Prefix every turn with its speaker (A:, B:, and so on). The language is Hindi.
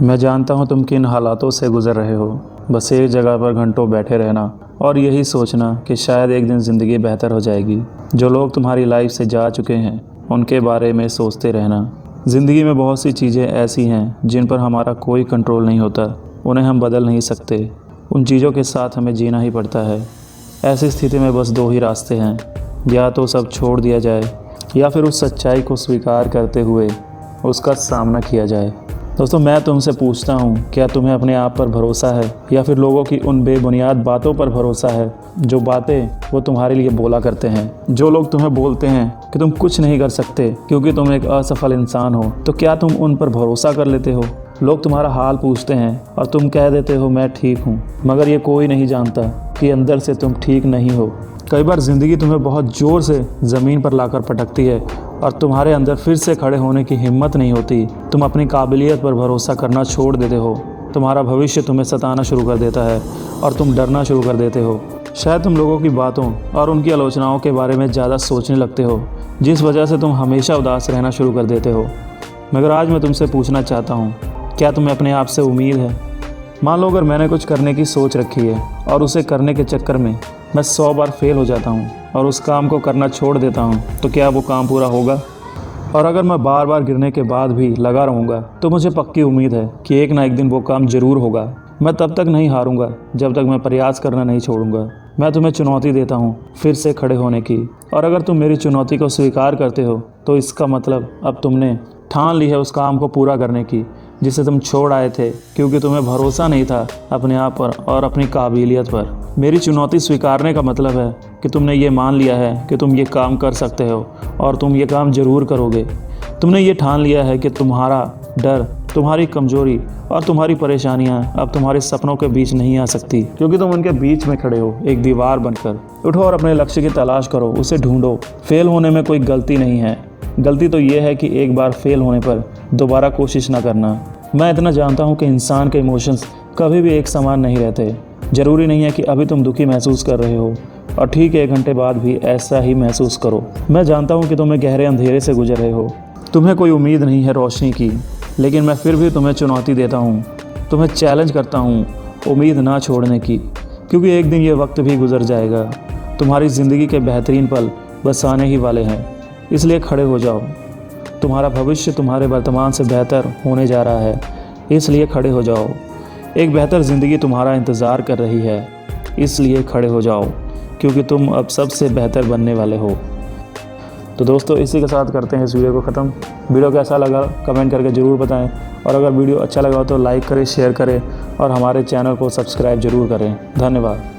A: मैं जानता हूँ तुम किन हालातों से गुज़र रहे हो। बस एक जगह पर घंटों बैठे रहना और यही सोचना कि शायद एक दिन ज़िंदगी बेहतर हो जाएगी। जो लोग तुम्हारी लाइफ से जा चुके हैं उनके बारे में सोचते रहना। ज़िंदगी में बहुत सी चीज़ें ऐसी हैं जिन पर हमारा कोई कंट्रोल नहीं होता, उन्हें हम बदल नहीं सकते। उन चीज़ों के साथ हमें जीना ही पड़ता है। ऐसी स्थिति में बस दो ही रास्ते हैं, या तो सब छोड़ दिया जाए या फिर उस सच्चाई को स्वीकार करते हुए उसका सामना किया जाए। दोस्तों, मैं तुमसे पूछता हूँ, क्या तुम्हें अपने आप पर भरोसा है या फिर लोगों की उन बेबुनियाद बातों पर भरोसा है जो बातें वो तुम्हारे लिए बोला करते हैं। जो लोग तुम्हें बोलते हैं कि तुम कुछ नहीं कर सकते क्योंकि तुम एक असफल इंसान हो, तो क्या तुम उन पर भरोसा कर लेते हो? लोग तुम्हारा हाल पूछते हैं और तुम कह देते हो मैं ठीक हूँ, मगर ये कोई नहीं जानता कि अंदर से तुम ठीक नहीं हो। कई बार ज़िंदगी तुम्हें बहुत ज़ोर से ज़मीन पर लाकर पटकती है और तुम्हारे अंदर फिर से खड़े होने की हिम्मत नहीं होती। तुम अपनी काबिलियत पर भरोसा करना छोड़ देते हो। तुम्हारा भविष्य तुम्हें सताना शुरू कर देता है और तुम डरना शुरू कर देते हो। शायद तुम लोगों की बातों और उनकी आलोचनाओं के बारे में ज़्यादा सोचने लगते हो, जिस वजह से तुम हमेशा उदास रहना शुरू कर देते हो। मगर आज मैं तुमसे पूछना चाहता हूँ, क्या तुम्हें अपने आप से उम्मीद है? मान लो अगर मैंने कुछ करने की सोच रखी है और उसे करने के चक्कर में मैं 100 बार फेल हो जाता हूँ और उस काम को करना छोड़ देता हूँ, तो क्या वो काम पूरा होगा? और अगर मैं बार बार गिरने के बाद भी लगा रहूँगा तो मुझे पक्की उम्मीद है कि एक ना एक दिन वो काम ज़रूर होगा। मैं तब तक नहीं हारूंगा जब तक मैं प्रयास करना नहीं छोड़ूंगा। मैं तुम्हें चुनौती देता हूँ फिर से खड़े होने की, और अगर तुम मेरी चुनौती को स्वीकार करते हो तो इसका मतलब अब तुमने ठान ली है उस काम को पूरा करने की जिसे तुम छोड़ आए थे क्योंकि तुम्हें भरोसा नहीं था अपने आप पर और अपनी काबिलियत पर। मेरी चुनौती स्वीकारने का मतलब है कि तुमने ये मान लिया है कि तुम ये काम कर सकते हो और तुम ये काम ज़रूर करोगे। तुमने ये ठान लिया है कि तुम्हारा डर, तुम्हारी कमज़ोरी और तुम्हारी परेशानियां अब तुम्हारे सपनों के बीच नहीं आ सकती, क्योंकि तुम उनके बीच में खड़े हो एक दीवार बनकर। उठो और अपने लक्ष्य की तलाश करो, उसे ढूंढो। फेल होने में कोई गलती नहीं है। गलती तो ये है कि एक बार फेल होने पर दोबारा कोशिश ना करना। मैं इतना जानता हूँ कि इंसान के इमोशंस कभी भी एक समान नहीं रहते। ज़रूरी नहीं है कि अभी तुम दुखी महसूस कर रहे हो और ठीक 1 घंटे बाद भी ऐसा ही महसूस करो। मैं जानता हूँ कि तुम्हें गहरे अंधेरे से गुजर रहे हो, तुम्हें कोई उम्मीद नहीं है रोशनी की, लेकिन मैं फिर भी तुम्हें चुनौती देता हूँ, तुम्हें चैलेंज करता हूँ उम्मीद ना छोड़ने की, क्योंकि एक दिन ये वक्त भी गुजर जाएगा। तुम्हारी ज़िंदगी के बेहतरीन पल बस आने ही वाले हैं, इसलिए खड़े हो जाओ। तुम्हारा भविष्य तुम्हारे वर्तमान से बेहतर होने जा रहा है, इसलिए खड़े हो जाओ। एक बेहतर ज़िंदगी तुम्हारा इंतज़ार कर रही है, इसलिए खड़े हो जाओ, क्योंकि तुम अब सबसे बेहतर बनने वाले हो। तो दोस्तों, इसी के साथ करते हैं इस वीडियो को ख़त्म। वीडियो कैसा लगा कमेंट करके ज़रूर बताएं, और अगर वीडियो अच्छा लगा तो लाइक करें, शेयर करें और हमारे चैनल को सब्सक्राइब ज़रूर करें। धन्यवाद।